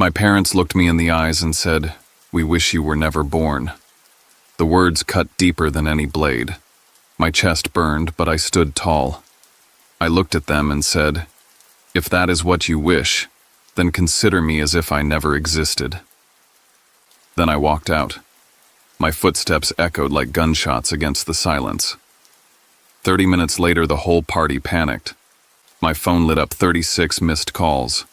My parents looked me in the eyes and said, "We wish you were never born." The words cut deeper than any blade. My chest burned, but I stood tall. I looked at them and said, "If that is what you wish, then consider me as if I never existed." Then I walked out. My footsteps echoed like gunshots against the silence. 30 minutes later, the whole party panicked. My phone lit up 36 missed calls.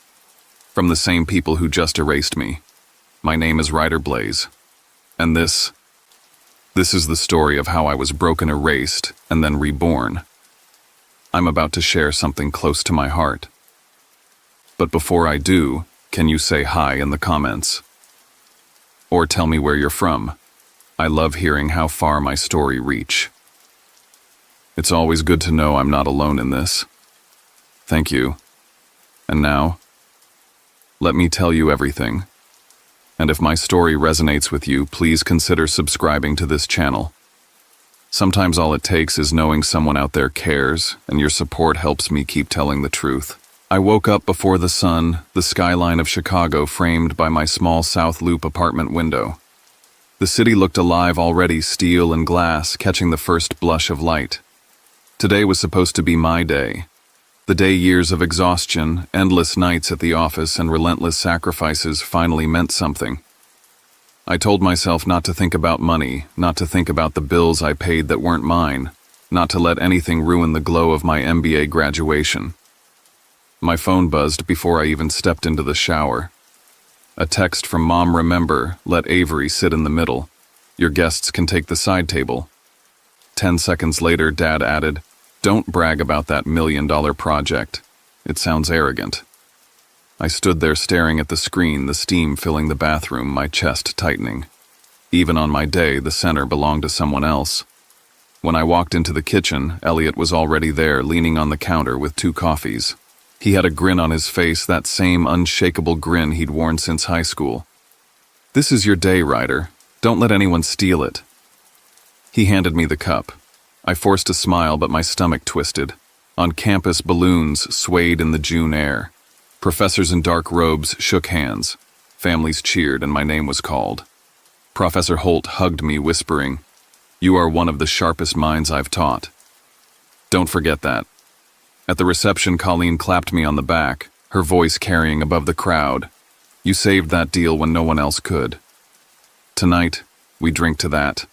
From the same people who just erased me. My name is Ryder Blaze. And this is the story of how I was broken, erased, and then reborn. I'm about to share something close to my heart. But before I do, can you say hi in the comments? Or tell me where you're from. I love hearing how far my story reach. It's always good to know I'm not alone in this. Thank you. And now, let me tell you everything. And if my story resonates with you, please consider subscribing to this channel. Sometimes all it takes is knowing someone out there cares, and your support helps me keep telling the truth. I woke up before the sun, the skyline of Chicago framed by my small South Loop apartment window. The city looked alive already, steel and glass catching the first blush of light. Today was supposed to be my day. The day years of exhaustion, endless nights at the office, and relentless sacrifices finally meant something. I told myself not to think about money, not to think about the bills I paid that weren't mine, not to let anything ruin the glow of my MBA graduation. My phone buzzed before I even stepped into the shower. A text from Mom. "Remember, let Avery sit in the middle. Your guests can take the side table." 10 seconds later, Dad added, "Don't brag about that $1 million project. It sounds arrogant." I stood there staring at the screen, the steam filling the bathroom, my chest tightening. Even on my day, the center belonged to someone else. When I walked into the kitchen, Elliot was already there, leaning on the counter with 2 coffees. He had a grin on his face, that same unshakable grin he'd worn since high school. "This is your day, Ryder. Don't let anyone steal it." He handed me the cup. I forced a smile, but my stomach twisted. On campus, balloons swayed in the June air. Professors in dark robes shook hands. Families cheered, and my name was called. Professor Holt hugged me, whispering, "You are one of the sharpest minds I've taught. Don't forget that." At the reception, Colleen clapped me on the back, her voice carrying above the crowd. "You saved that deal when no one else could." Tonight, we drink to that.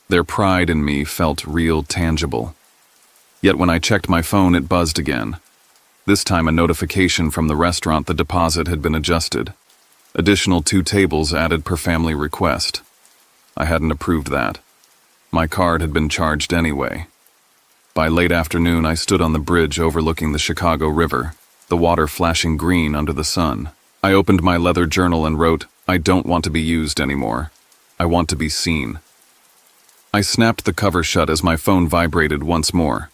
Their pride in me felt real, tangible. Yet when I checked my phone, it buzzed again. This time a notification from the restaurant the deposit had been adjusted. Additional 2 tables added per family request. I hadn't approved that. My card had been charged anyway. By late afternoon, I stood on the bridge overlooking the Chicago River, the water flashing green under the sun. I opened my leather journal and wrote, "I don't want to be used anymore. I want to be seen." I snapped the cover shut as my phone vibrated once more.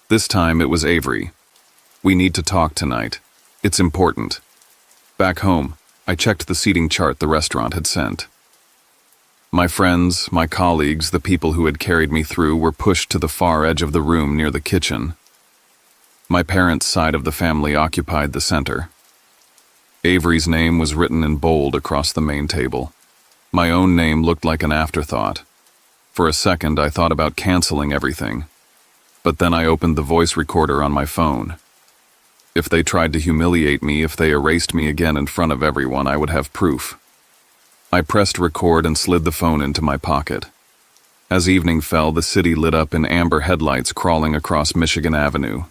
This time it was Avery. "We need to talk tonight. It's important." Back home, I checked the seating chart the restaurant had sent. My friends, my colleagues, the people who had carried me through were pushed to the far edge of the room near the kitchen. My parents' side of the family occupied the center. Avery's name was written in bold across the main table. My own name looked like an afterthought. For a second, I thought about canceling everything. But then I opened the voice recorder on my phone. If they tried to humiliate me, if they erased me again in front of everyone, I would have proof. I pressed record and slid the phone into my pocket. As evening fell, the city lit up in amber headlights crawling across Michigan Avenue.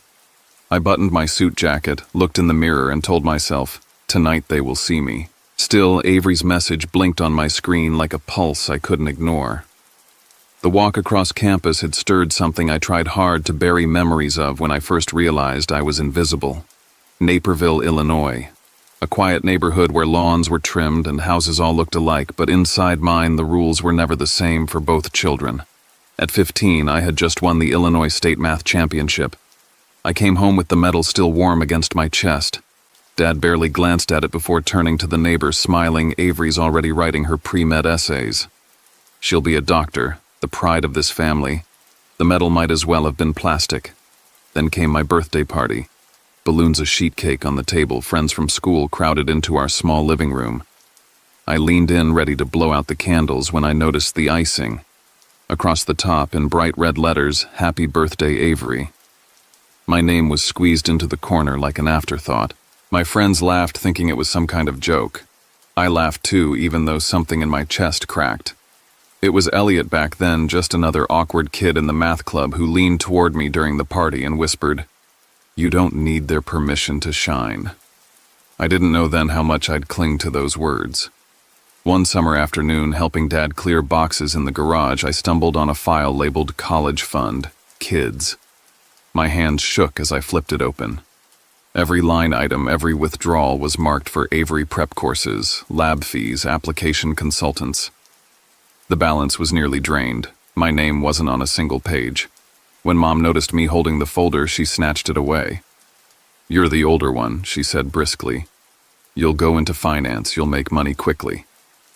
I buttoned my suit jacket, looked in the mirror, and told myself, tonight they will see me. Still, Avery's message blinked on my screen like a pulse I couldn't ignore. The walk across campus had stirred something I tried hard to bury memories of when I first realized I was invisible. Naperville, Illinois. A quiet neighborhood where lawns were trimmed and houses all looked alike, but inside mine the rules were never the same for both children. At 15, I had just won the Illinois State Math Championship. I came home with the medal still warm against my chest. Dad barely glanced at it before turning to the neighbor, smiling. Avery's already writing her pre-med essays. She'll be a doctor, the pride of this family. The medal might as well have been plastic. Then came my birthday party. balloons of sheet cake on the table, friends from school crowded into our small living room. I leaned in, ready to blow out the candles, when I noticed the icing. Across the top, in bright red letters, "Happy Birthday, Avery." My name was squeezed into the corner like an afterthought. My friends laughed, thinking it was some kind of joke. I laughed too, even though something in my chest cracked. It was Elliot back then, just another awkward kid in the math club who leaned toward me during the party and whispered, "You don't need their permission to shine." I didn't know then how much I'd cling to those words. One summer afternoon, helping Dad clear boxes in the garage, I stumbled on a file labeled College Fund, Kids. My hands shook as I flipped it open. Every line item, every withdrawal was marked for Avery prep courses, lab fees, application consultants. The balance was nearly drained. My name wasn't on a single page. When Mom noticed me holding the folder, she snatched it away. "You're the older one," she said briskly. "You'll go into finance, you'll make money quickly.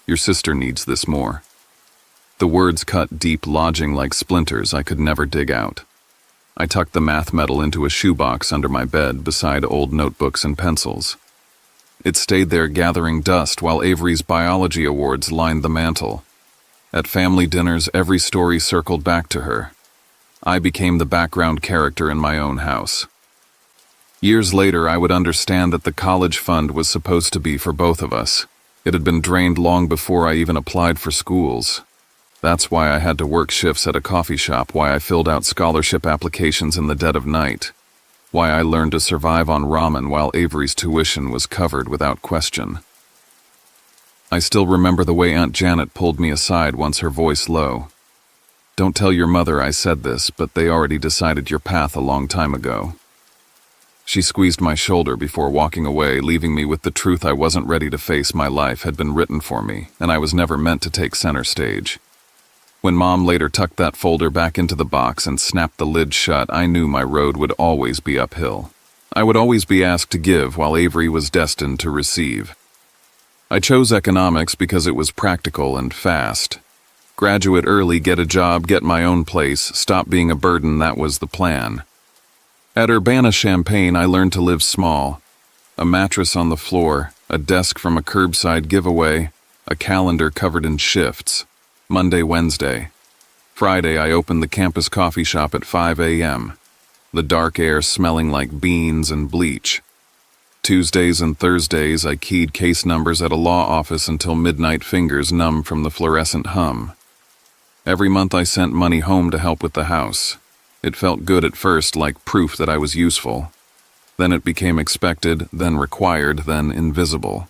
Your sister needs this more." The words cut deep, lodging like splinters I could never dig out. I tucked the math medal into a shoebox under my bed beside old notebooks and pencils. It stayed there gathering dust while Avery's biology awards lined the mantel. At family dinners, every story circled back to her. I became the background character in my own house. Years later, I would understand that the college fund was supposed to be for both of us. It had been drained long before I even applied for schools. That's why I had to work shifts at a coffee shop, why I filled out scholarship applications in the dead of night, why I learned to survive on ramen while Avery's tuition was covered without question. I still remember the way Aunt Janet pulled me aside once, her voice low. "Don't tell your mother I said this, but they already decided your path a long time ago." She squeezed my shoulder before walking away, leaving me with the truth I wasn't ready to face. My life had been written for me, and I was never meant to take center stage. When Mom later tucked that folder back into the box and snapped the lid shut, I knew my road would always be uphill. I would always be asked to give while Avery was destined to receive. I chose economics because it was practical and fast. Graduate early, get a job, get my own place, stop being a burden, that was the plan. At Urbana-Champaign, I learned to live small. A mattress on the floor, a desk from a curbside giveaway, a calendar covered in shifts. Monday, Wednesday. Friday, I opened the campus coffee shop at 5 a.m., the dark air smelling like beans and bleach. Tuesdays and Thursdays, I keyed case numbers at a law office until midnight, fingers numb from the fluorescent hum. Every month I sent money home to help with the house. It felt good at first, like proof that I was useful. Then it became expected, then required, then invisible.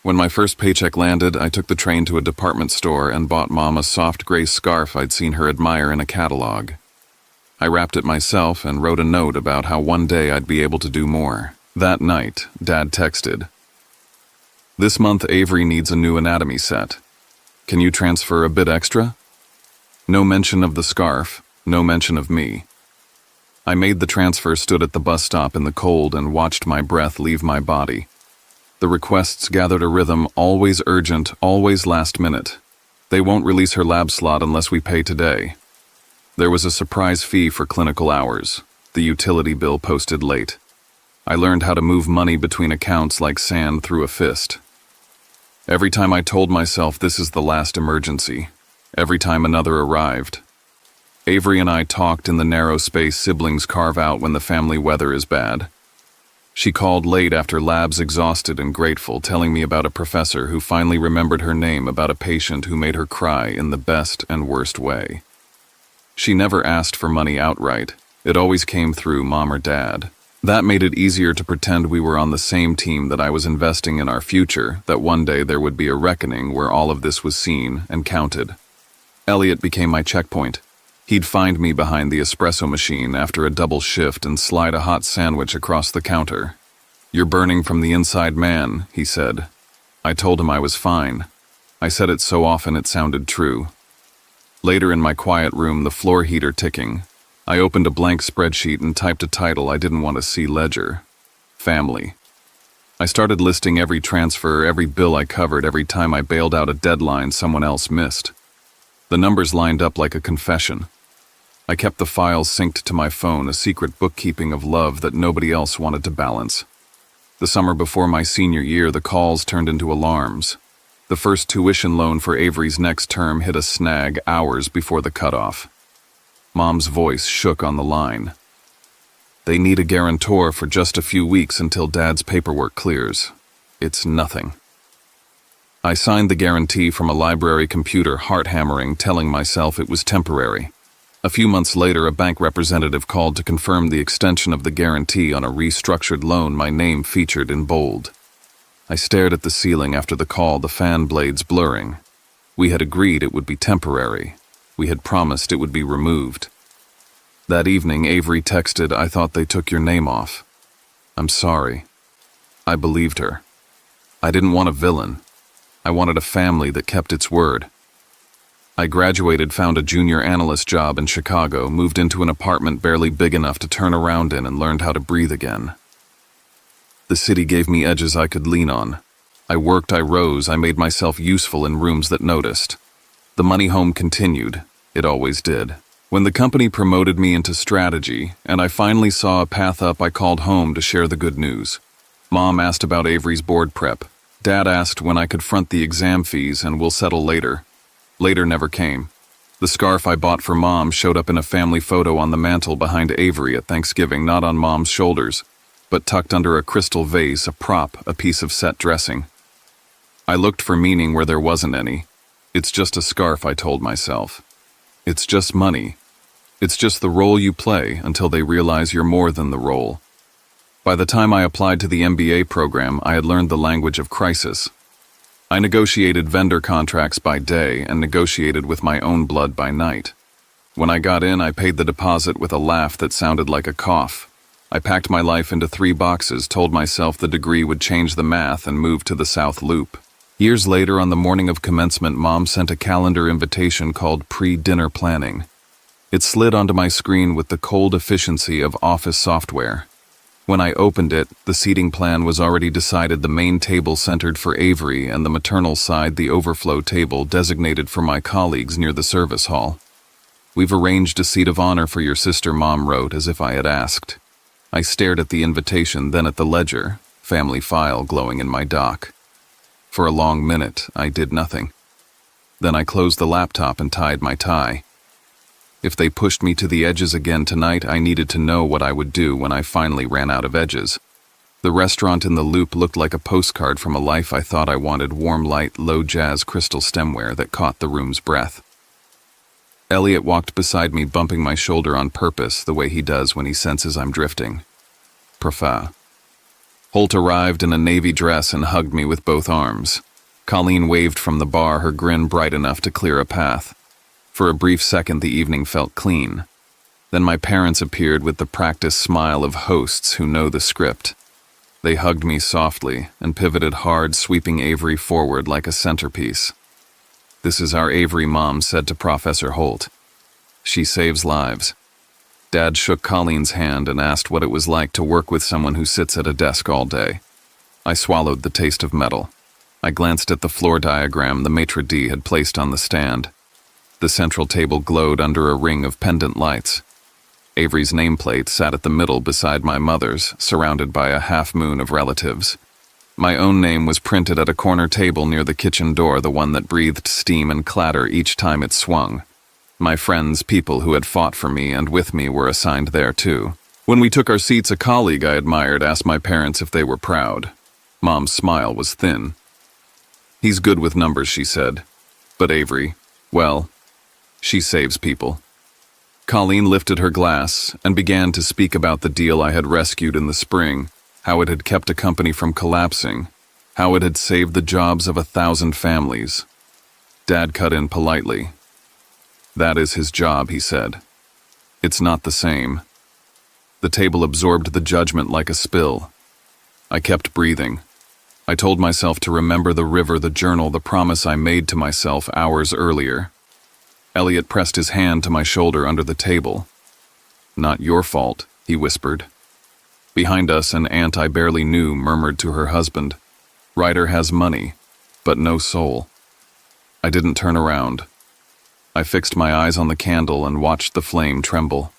When my first paycheck landed, I took the train to a department store and bought Mom a soft gray scarf I'd seen her admire in a catalog. I wrapped it myself and wrote a note about how one day I'd be able to do more. That night, Dad texted, "This month Avery needs a new anatomy set. Can you transfer a bit extra?" No mention of the scarf, no mention of me. I made the transfer, stood at the bus stop in the cold, and watched my breath leave my body. The requests gathered a rhythm, always urgent, always last minute. They won't release her lab slot unless we pay today. There was a surprise fee for clinical hours, the utility bill posted late. I learned how to move money between accounts like sand through a fist. Every time I told myself this is the last emergency, every time another arrived. Avery and I talked in the narrow space siblings carve out when the family weather is bad. She called late after labs, exhausted and grateful, telling me about a professor who finally remembered her name, about a patient who made her cry in the best and worst way. She never asked for money outright. It always came through Mom or Dad. That made it easier to pretend we were on the same team, that I was investing in our future, that one day there would be a reckoning where all of this was seen and counted. Elliot became my checkpoint. He'd find me behind the espresso machine after a double shift and slide a hot sandwich across the counter. "You're burning from the inside, man," he said. I told him I was fine. I said it so often it sounded true. Later, in my quiet room, the floor heater ticking, I opened a blank spreadsheet and typed a title I didn't want to see: Ledger. Family. I started listing every transfer, every bill I covered, every time I bailed out a deadline someone else missed. The numbers lined up like a confession. I kept the files synced to my phone, a secret bookkeeping of love that nobody else wanted to balance. The summer before my senior year, the calls turned into alarms. The first tuition loan for Avery's next term hit a snag hours before the cutoff. Mom's voice shook on the line. They need a guarantor for just a few weeks until Dad's paperwork clears. It's nothing. I signed the guarantee from a library computer, heart-hammering, telling myself it was temporary. A few months later, a bank representative called to confirm the extension of the guarantee on a restructured loan my name featured in bold. I stared at the ceiling after the call, the fan blades blurring. We had agreed it would be temporary. We had promised it would be removed. That evening, Avery texted, "I thought they took your name off." I'm sorry. I believed her. I didn't want a villain. I wanted a family that kept its word. I graduated, found a junior analyst job in Chicago, moved into an apartment barely big enough to turn around in, and learned how to breathe again. The city gave me edges I could lean on. I worked, I rose, I made myself useful in rooms that noticed. The money home continued. It always did. When the company promoted me into strategy, and I finally saw a path up, I called home to share the good news. Mom asked about Avery's board prep. Dad asked when I could front the exam fees, and we'll settle later. Later never came. The scarf I bought for Mom showed up in a family photo on the mantle behind Avery at Thanksgiving, not on Mom's shoulders, but tucked under a crystal vase, a prop, a piece of set dressing. I looked for meaning where there wasn't any. It's just a scarf, I told myself. It's just money. It's just the role you play until they realize you're more than the role. By the time I applied to the MBA program, I had learned the language of crisis. I negotiated vendor contracts by day and negotiated with my own blood by night. When I got in, I paid the deposit with a laugh that sounded like a cough. I packed my life into 3 boxes, told myself the degree would change the math, and moved to the South Loop. Years later, on the morning of commencement, Mom sent a calendar invitation called Pre-Dinner Planning. It slid onto my screen with the cold efficiency of office software. When I opened it, the seating plan was already decided, the main table centered for Avery and the maternal side the overflow table designated for my colleagues near the service hall. "We've arranged a seat of honor for your sister," Mom wrote, as if I had asked. I stared at the invitation, then at the ledger, family file glowing in my dock. For a long minute, I did nothing. Then I closed the laptop and tied my tie. If they pushed me to the edges again tonight, I needed to know what I would do when I finally ran out of edges. The restaurant in the Loop looked like a postcard from a life I thought I wanted, warm light, low jazz crystal stemware that caught the room's breath. Elliot walked beside me, bumping my shoulder on purpose, the way he does when he senses I'm drifting. Profa. Holt arrived in a navy dress and hugged me with both arms. Colleen waved from the bar, her grin bright enough to clear a path. For a brief second, the evening felt clean. Then my parents appeared with the practiced smile of hosts who know the script. They hugged me softly and pivoted hard, sweeping Avery forward like a centerpiece. "This is our Avery," Mom said to Professor Holt. "She saves lives." Dad shook Colleen's hand and asked what it was like to work with someone who sits at a desk all day. I swallowed the taste of metal. I glanced at the floor diagram the maitre d' had placed on the stand. The central table glowed under a ring of pendant lights. Avery's nameplate sat at the middle beside my mother's, surrounded by a half-moon of relatives. My own name was printed at a corner table near the kitchen door, the one that breathed steam and clatter each time it swung. My friends, people who had fought for me and with me, were assigned there too. When we took our seats, a colleague I admired asked my parents if they were proud. Mom's smile was thin. "He's good with numbers," she said. "But Avery, well, she saves people." Colleen lifted her glass and began to speak about the deal I had rescued in the spring, how it had kept a company from collapsing, how it had saved the jobs of 1,000 families. Dad cut in politely. "That is his job," he said. "It's not the same." The table absorbed the judgment like a spill. I kept breathing. I told myself to remember the river, the journal, the promise I made to myself hours earlier. Elliot pressed his hand to my shoulder under the table. "Not your fault," he whispered. Behind us, an aunt I barely knew murmured to her husband, "Ryder has money, but no soul." I didn't turn around. I fixed my eyes on the candle and watched the flame tremble.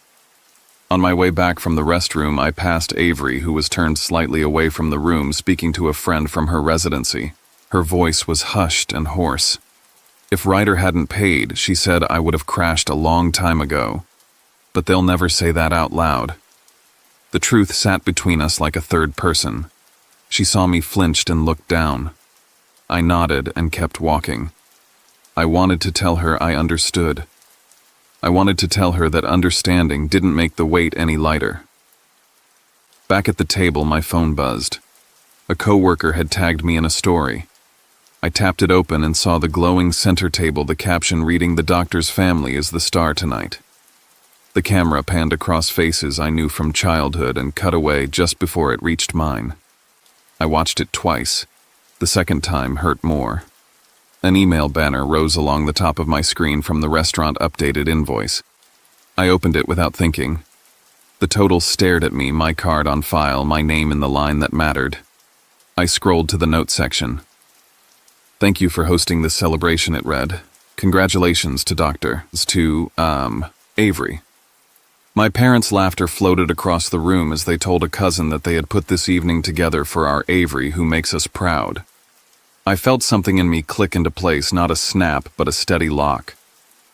On my way back from the restroom, I passed Avery, who was turned slightly away from the room, speaking to a friend from her residency. Her voice was hushed and hoarse. If Ryder hadn't paid, she said, I would have crashed a long time ago. But they'll never say that out loud. The truth sat between us like a third person. She saw me flinched and looked down. I nodded and kept walking. I wanted to tell her I understood. I wanted to tell her that understanding didn't make the weight any lighter. Back at the table, my phone buzzed. A coworker had tagged me in a story. I tapped it open and saw the glowing center table, the caption reading, "The doctor's family is the star tonight." The camera panned across faces I knew from childhood and cut away just before it reached mine. I watched it twice. The second time hurt more. An email banner rose along the top of my screen from the restaurant updated invoice. I opened it without thinking. The total stared at me, my card on file, my name in the line that mattered. I scrolled to the note section. "Thank you for hosting this celebration," it read. "Congratulations to Avery." My parents' laughter floated across the room as they told a cousin that they had put this evening together for our Avery, who makes us proud. I felt something in me click into place, not a snap, but a steady lock.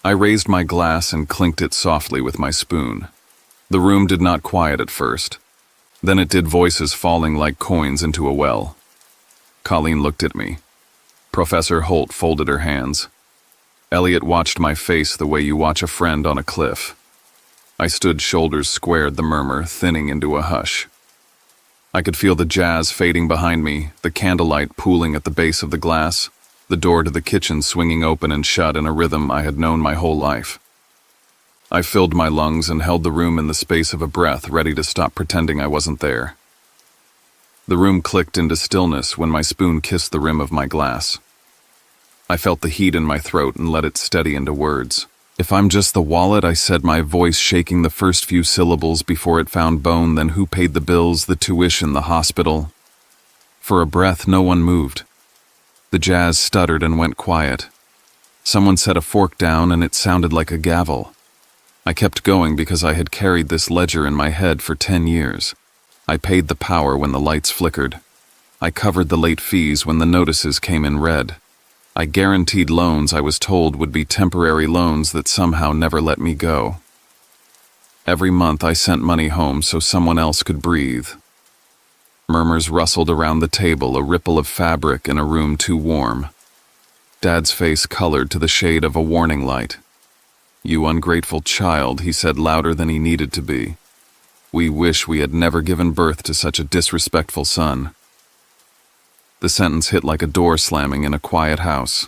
I raised my glass and clinked it softly with my spoon. The room did not quiet at first. Then it did, voices falling like coins into a well. Colleen looked at me. Professor Holt folded her hands. Elliot watched my face the way you watch a friend on a cliff. I stood, shoulders squared, the murmur thinning into a hush. I could feel the jazz fading behind me, the candlelight pooling at the base of the glass, the door to the kitchen swinging open and shut in a rhythm I had known my whole life. I filled my lungs and held the room in the space of a breath, ready to stop pretending I wasn't there. The room clicked into stillness when my spoon kissed the rim of my glass. I felt the heat in my throat and let it steady into words. "If I'm just the wallet," I said, my voice shaking the first few syllables before it found bone. "Then who paid the bills, the tuition, the hospital?" For a breath, no one moved. The jazz stuttered and went quiet. Someone set a fork down and it sounded like a gavel. I kept going because I had carried this ledger in my head for 10 years. I paid the power when the lights flickered. I covered the late fees when the notices came in red. I guaranteed loans I was told would be temporary loans that somehow never let me go. Every month I sent money home so someone else could breathe. Murmurs rustled around the table, a ripple of fabric in a room too warm. Dad's face colored to the shade of a warning light. "You ungrateful child," he said louder than he needed to be. "We wish we had never given birth to such a disrespectful son." The sentence hit like a door slamming in a quiet house.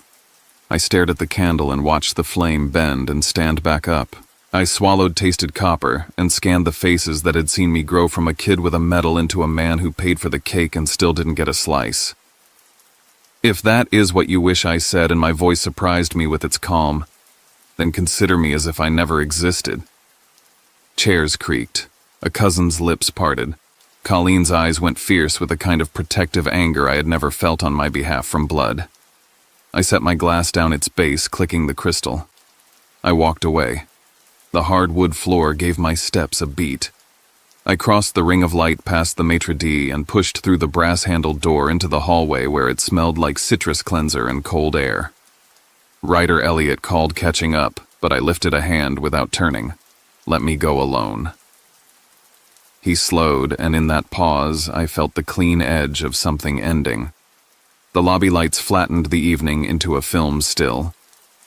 I stared at the candle and watched the flame bend and stand back up. I swallowed tasted copper and scanned the faces that had seen me grow from a kid with a medal into a man who paid for the cake and still didn't get a slice. "If that is what you wish," I said, and my voice surprised me with its calm, "then consider me as if I never existed." Chairs creaked. A cousin's lips parted. Colleen's eyes went fierce with a kind of protective anger I had never felt on my behalf from blood. I set my glass down its base, clicking the crystal. I walked away. The hard wood floor gave my steps a beat. I crossed the ring of light past the maitre d' and pushed through the brass-handled door into the hallway where it smelled like citrus cleanser and cold air. Ryder Elliot called, catching up, but I lifted a hand without turning. "Let me go alone." He slowed, and in that pause, I felt the clean edge of something ending. The lobby lights flattened the evening into a film still.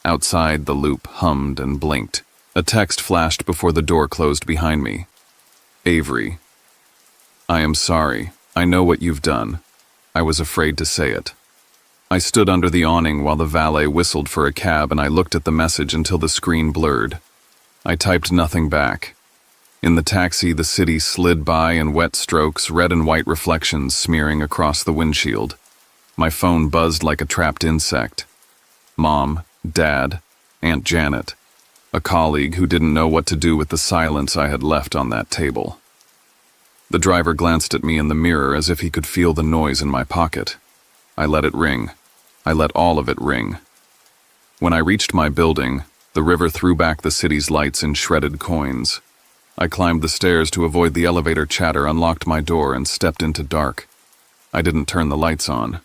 Outside, the loop hummed and blinked. A text flashed before the door closed behind me. "Avery, I am sorry. I know what you've done. I was afraid to say it." I stood under the awning while the valet whistled for a cab, and I looked at the message until the screen blurred. I typed nothing back. In the taxi, the city slid by in wet strokes, red and white reflections smearing across the windshield. My phone buzzed like a trapped insect. Mom, Dad, Aunt Janet, a colleague who didn't know what to do with the silence I had left on that table. The driver glanced at me in the mirror as if he could feel the noise in my pocket. I let it ring. I let all of it ring. When I reached my building, The river threw back the city's lights in shredded coins. I climbed the stairs to avoid the elevator chatter, unlocked my door, and stepped into dark. I didn't turn the lights on.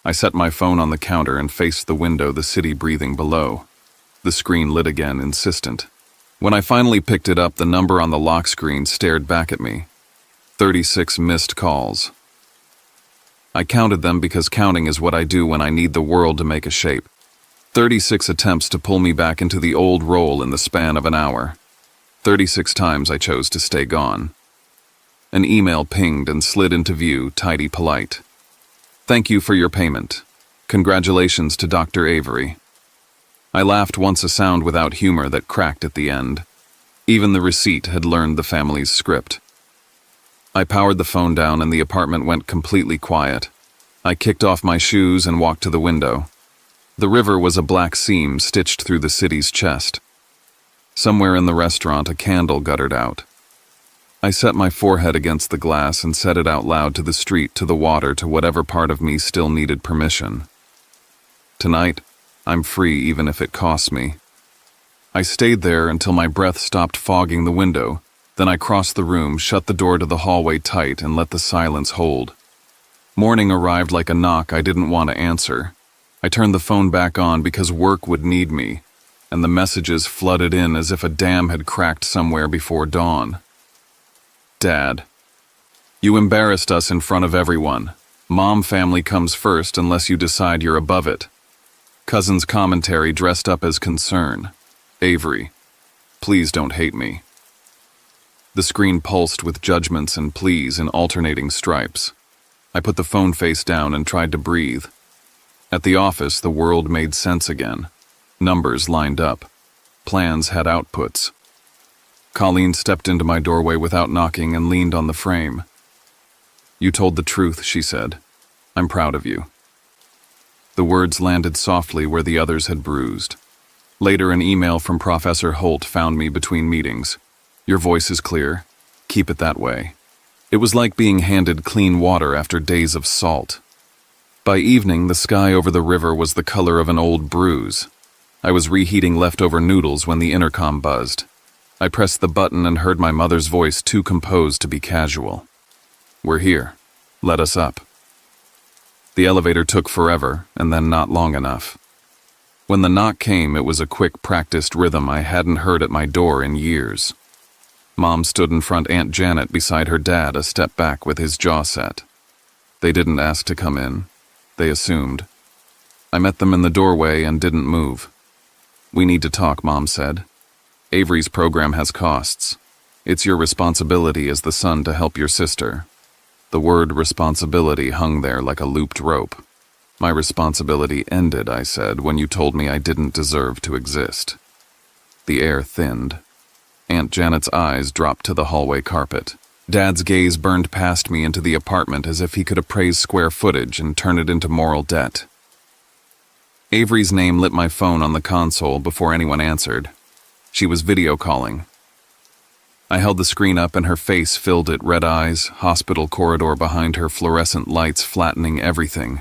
I set my phone on the counter and faced the window, the city breathing below. The screen lit again, insistent. When I finally picked it up, the number on the lock screen stared back at me. 36 missed calls. I counted them because counting is what I do when I need the world to make a shape. 36 attempts to pull me back into the old role in the span of an hour. 36 times I chose to stay gone. An email pinged and slid into view, tidy polite. Thank you for your payment. Congratulations to Dr. Avery. I laughed once, a sound without humor that cracked at the end. Even the receipt had learned the family's script. I powered the phone down and the apartment went completely quiet. I kicked off my shoes and walked to the window. The river was a black seam stitched through the city's chest. Somewhere in the restaurant, a candle guttered out. I set my forehead against the glass and said it out loud, to the street, to the water, to whatever part of me still needed permission. Tonight, I'm free even if it costs me. I stayed there until my breath stopped fogging the window. Then I crossed the room, shut the door to the hallway tight, and let the silence hold. Morning arrived like a knock I didn't want to answer. I turned the phone back on because work would need me, and the messages flooded in as if a dam had cracked somewhere before dawn. Dad, you embarrassed us in front of everyone. Mom family comes first unless you decide you're above it. Cousin's commentary dressed up as concern. Avery, please don't hate me. The screen pulsed with judgments and pleas in alternating stripes. I put the phone face down and tried to breathe. At the office, the world made sense again. Numbers lined up. Plans had outputs. Colleen stepped into my doorway without knocking and leaned on the frame. You told the truth, she said. I'm proud of you. The words landed softly where the others had bruised. Later, an email from Professor Holt found me between meetings. Your voice is clear. Keep it that way. It was like being handed clean water after days of salt. By evening, the sky over the river was the color of an old bruise. I was reheating leftover noodles when the intercom buzzed. I pressed the button and heard my mother's voice, too composed to be casual. We're here. Let us up. The elevator took forever, and then not long enough. When the knock came, it was a quick, practiced rhythm I hadn't heard at my door in years. Mom stood in front, Aunt Janet beside her dad, a step back with his jaw set. They didn't ask to come in. They assumed. I met them in the doorway and didn't move. We need to talk, Mom said. Avery's program has costs. It's your responsibility as the son to help your sister. The word responsibility hung there like a looped rope. My responsibility ended, I said, when you told me I didn't deserve to exist. The air thinned. Aunt Janet's eyes dropped to the hallway carpet. Dad's gaze burned past me into the apartment as if he could appraise square footage and turn it into moral debt. Avery's name lit my phone on the console before anyone answered. She was video calling. I held the screen up and her face filled it, red eyes, hospital corridor behind her, fluorescent lights flattening everything.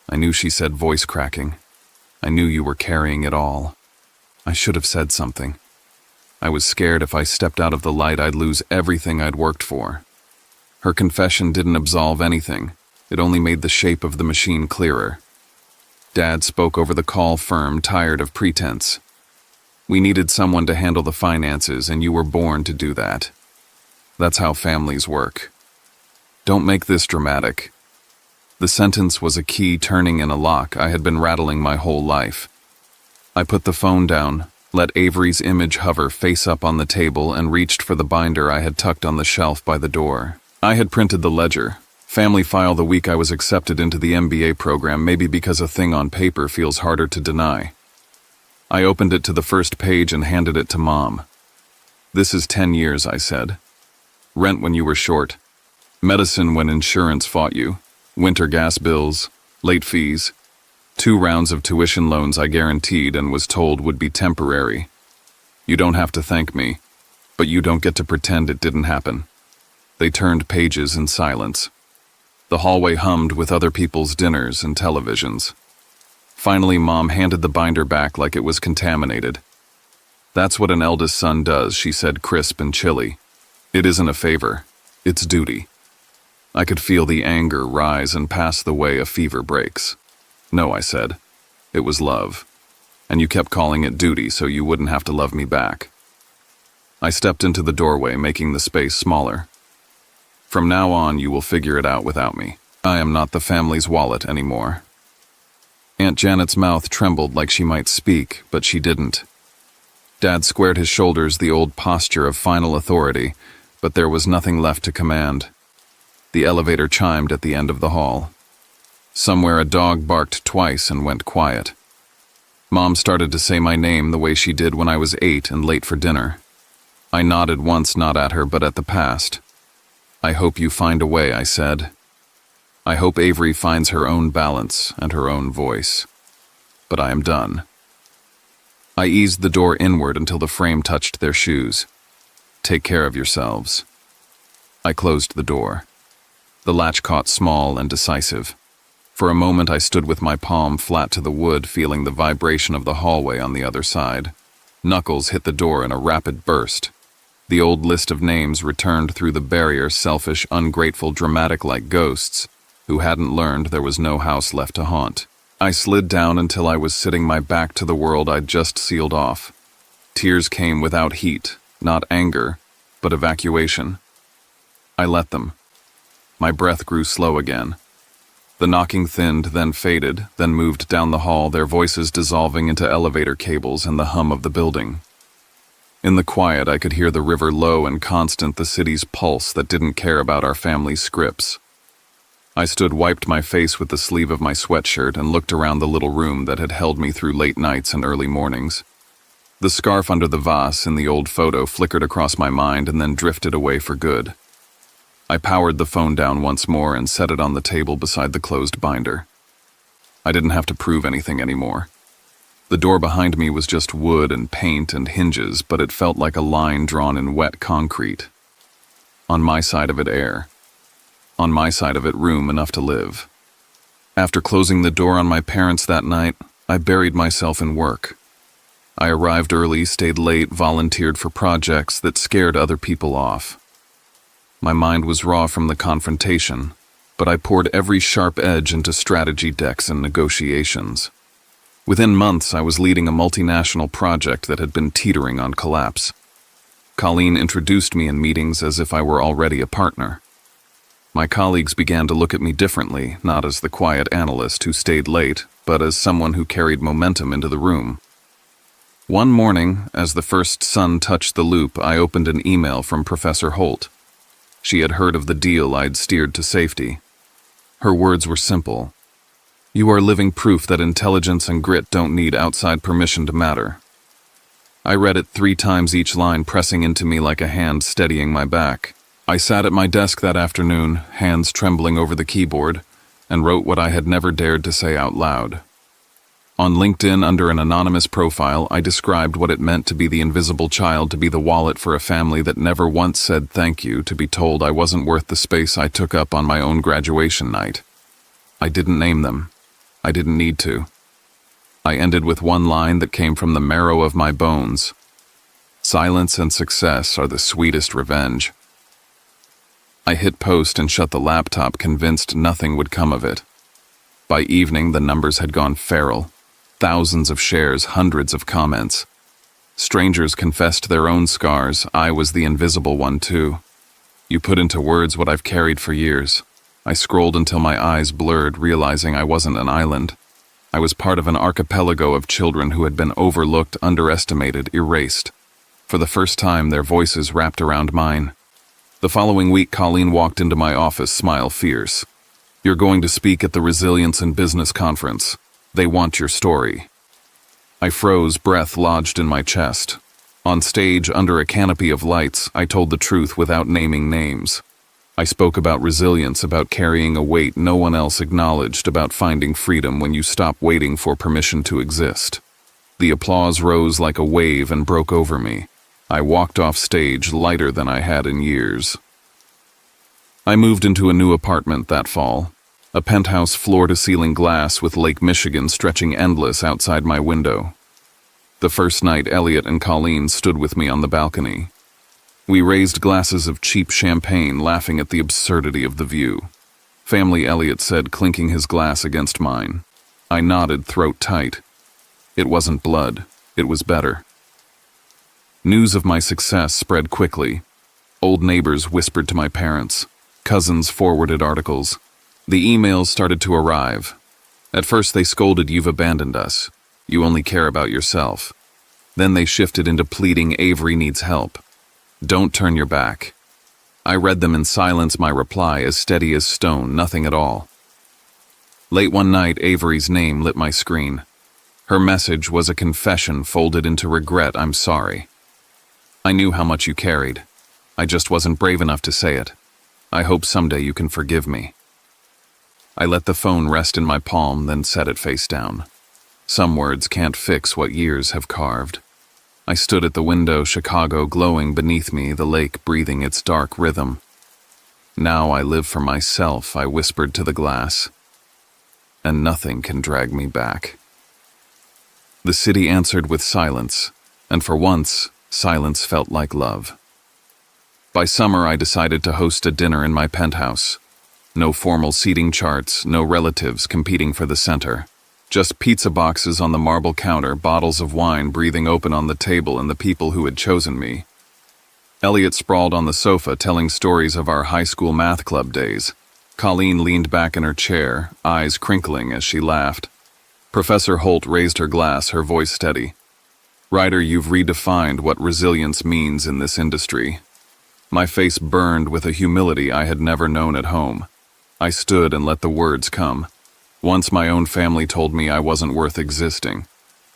I knew, she said, voice cracking. I knew you were carrying it all. I should have said something. I was scared if I stepped out of the light I'd lose everything I'd worked for. Her confession didn't absolve anything. It only made the shape of the machine clearer. Dad spoke over the call, firm, tired of pretense. We needed someone to handle the finances, and you were born to do that. That's how families work. Don't make this dramatic. The sentence was a key turning in a lock I had been rattling my whole life. I put the phone down, let Avery's image hover face up on the table, and reached for the binder I had tucked on the shelf by the door. I had printed the ledger, family file, the week I was accepted into the MBA program, maybe because a thing on paper feels harder to deny. I opened it to the first page and handed it to Mom. This is 10 years, I said. Rent when you were short. Medicine when insurance fought you. Winter gas bills. Late fees. 2 rounds of tuition loans I guaranteed and was told would be temporary. You don't have to thank me, but you don't get to pretend it didn't happen. They turned pages in silence. The hallway hummed with other people's dinners and televisions. Finally, Mom handed the binder back like it was contaminated. That's what an eldest son does, she said, crisp and chilly. It isn't a favor. It's duty. I could feel the anger rise and pass the way a fever breaks. No, I said. It was love. And you kept calling it duty so you wouldn't have to love me back. I stepped into the doorway, making the space smaller. From now on, you will figure it out without me. I am not the family's wallet anymore. Aunt Janet's mouth trembled like she might speak, but she didn't. Dad squared his shoulders, the old posture of final authority, but there was nothing left to command. The elevator chimed at the end of the hall. Somewhere a dog barked twice and went quiet. Mom started to say my name the way she did when I was 8 and late for dinner. I nodded once, not at her, but at the past. I hope you find a way, I said. I hope Avery finds her own balance and her own voice. But I am done. I eased the door inward until the frame touched their shoes. Take care of yourselves. I closed the door. The latch caught small and decisive. For a moment I stood with my palm flat to the wood, feeling the vibration of the hallway on the other side. Knuckles hit the door in a rapid burst. The old list of names returned through the barrier, selfish, ungrateful, dramatic like ghosts, who hadn't learned there was no house left to haunt. I slid down until I was sitting my back to the world I'd just sealed off. Tears came without heat, not anger, but evacuation. I let them. My breath grew slow again. The knocking thinned, then faded, then moved down the hall, their voices dissolving into elevator cables and the hum of the building. In the quiet, I could hear the river low and constant, the city's pulse that didn't care about our family's scripts. I stood, wiped my face with the sleeve of my sweatshirt, and looked around the little room that had held me through late nights and early mornings. The scarf under the vase in the old photo flickered across my mind and then drifted away for good. I powered the phone down once more and set it on the table beside the closed binder. I didn't have to prove anything anymore. The door behind me was just wood and paint and hinges, but it felt like a line drawn in wet concrete. On my side of it, air. On my side of it, room enough to live. After closing the door on my parents that night, I buried myself in work. I arrived early, stayed late, volunteered for projects that scared other people off. My mind was raw from the confrontation, but I poured every sharp edge into strategy decks and negotiations. Within months, I was leading a multinational project that had been teetering on collapse. Colleen introduced me in meetings as if I were already a partner. My colleagues began to look at me differently, not as the quiet analyst who stayed late, but as someone who carried momentum into the room. One morning, as the first sun touched the loop, I opened an email from Professor Holt. She had heard of the deal I'd steered to safety. Her words were simple. You are living proof that intelligence and grit don't need outside permission to matter. I read it 3 times, each line pressing into me like a hand steadying my back. I sat at my desk that afternoon, hands trembling over the keyboard, and wrote what I had never dared to say out loud. On LinkedIn, under an anonymous profile, I described what it meant to be the invisible child, to be the wallet for a family that never once said thank you, to be told I wasn't worth the space I took up on my own graduation night. I didn't name them. I didn't need to. I ended with one line that came from the marrow of my bones. Silence and success are the sweetest revenge. I hit post and shut the laptop, convinced nothing would come of it. By evening, the numbers had gone feral. Thousands of shares, hundreds of comments. Strangers confessed their own scars. I was the invisible one, too. You put into words what I've carried for years. I scrolled until my eyes blurred, realizing I wasn't an island. I was part of an archipelago of children who had been overlooked, underestimated, erased. For the first time, their voices wrapped around mine. The following week, Colleen walked into my office, smile fierce. You're going to speak at the Resilience in Business Conference. They want your story. I froze, breath lodged in my chest. On stage, under a canopy of lights, I told the truth without naming names. I spoke about resilience, about carrying a weight no one else acknowledged, about finding freedom when you stop waiting for permission to exist. The applause rose like a wave and broke over me. I walked off stage lighter than I had in years. I moved into a new apartment that fall. A penthouse floor-to-ceiling glass with Lake Michigan stretching endless outside my window. The first night, Elliot and Colleen stood with me on the balcony. We raised glasses of cheap champagne, laughing at the absurdity of the view. Family, Elliot said, clinking his glass against mine. I nodded, throat tight. It wasn't blood. It was better. News of my success spread quickly. Old neighbors whispered to my parents. Cousins forwarded articles. The emails started to arrive. At first they scolded, "You've abandoned us. You only care about yourself." Then they shifted into pleading, "Avery needs help. Don't turn your back." I read them in silence, my reply as steady as stone, nothing at all. Late one night, Avery's name lit my screen. Her message was a confession folded into regret. "I'm sorry. I knew how much you carried. I just wasn't brave enough to say it. I hope someday you can forgive me." I let the phone rest in my palm, then set it face down. Some words can't fix what years have carved. I stood at the window, Chicago glowing beneath me, the lake breathing its dark rhythm. "Now I live for myself," I whispered to the glass, "and nothing can drag me back." The city answered with silence, and for once, silence felt like love. By summer, I decided to host a dinner in my penthouse. No formal seating charts, no relatives competing for the center. Just pizza boxes on the marble counter, bottles of wine breathing open on the table, and the people who had chosen me. Elliot sprawled on the sofa, telling stories of our high school math club days. Colleen leaned back in her chair, eyes crinkling as she laughed. Professor Holt raised her glass, her voice steady. "Ryder, you've redefined what resilience means in this industry." My face burned with a humility I had never known at home. I stood and let the words come. Once my own family told me I wasn't worth existing.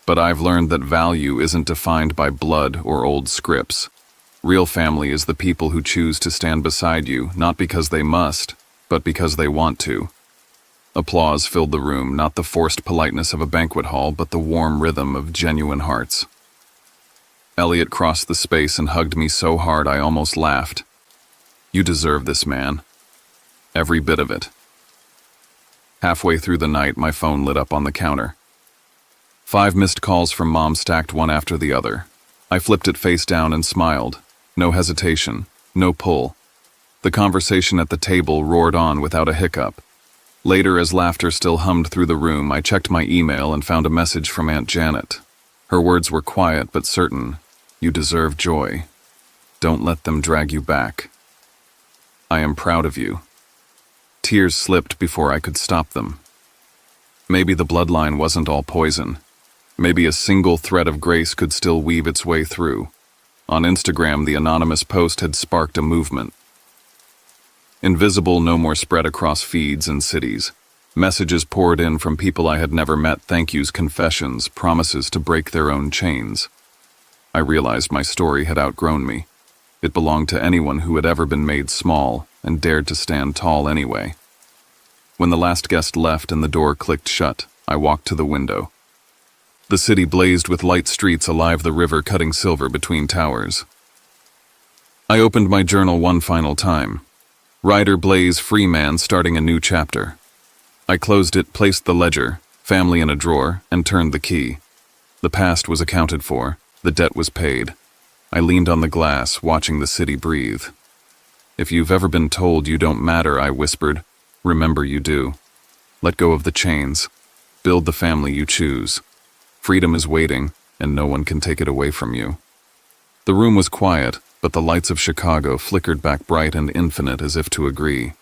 But I've learned that value isn't defined by blood or old scripts. Real family is the people who choose to stand beside you, not because they must, but because they want to. Applause filled the room, not the forced politeness of a banquet hall, but the warm rhythm of genuine hearts. Elliot crossed the space and hugged me so hard I almost laughed. "You deserve this, man. Every bit of it." Halfway through the night, my phone lit up on the counter. 5 missed calls from Mom stacked one after the other. I flipped it face down and smiled. No hesitation, no pull. The conversation at the table roared on without a hiccup. Later, as laughter still hummed through the room, I checked my email and found a message from Aunt Janet. Her words were quiet but certain. "You deserve joy. Don't let them drag you back. I am proud of you." Tears slipped before I could stop them. Maybe the bloodline wasn't all poison. Maybe a single thread of grace could still weave its way through. On Instagram, the anonymous post had sparked a movement. Invisible no more spread across feeds and cities. Messages poured in from people I had never met, thank yous, confessions, promises to break their own chains. I realized my story had outgrown me. It belonged to anyone who had ever been made small and dared to stand tall anyway. When the last guest left and the door clicked shut, I walked to the window. The city blazed with light streets, alive, the river cutting silver between towers. I opened my journal one final time. Ryder Blaze Freeman, starting a new chapter. I closed it, placed the ledger, family in a drawer, and turned the key. The past was accounted for. The debt was paid. I leaned on the glass, watching the city breathe. "If you've ever been told you don't matter," I whispered, "remember you do. Let go of the chains. Build the family you choose. Freedom is waiting, and no one can take it away from you." The room was quiet, but the lights of Chicago flickered back bright and infinite as if to agree.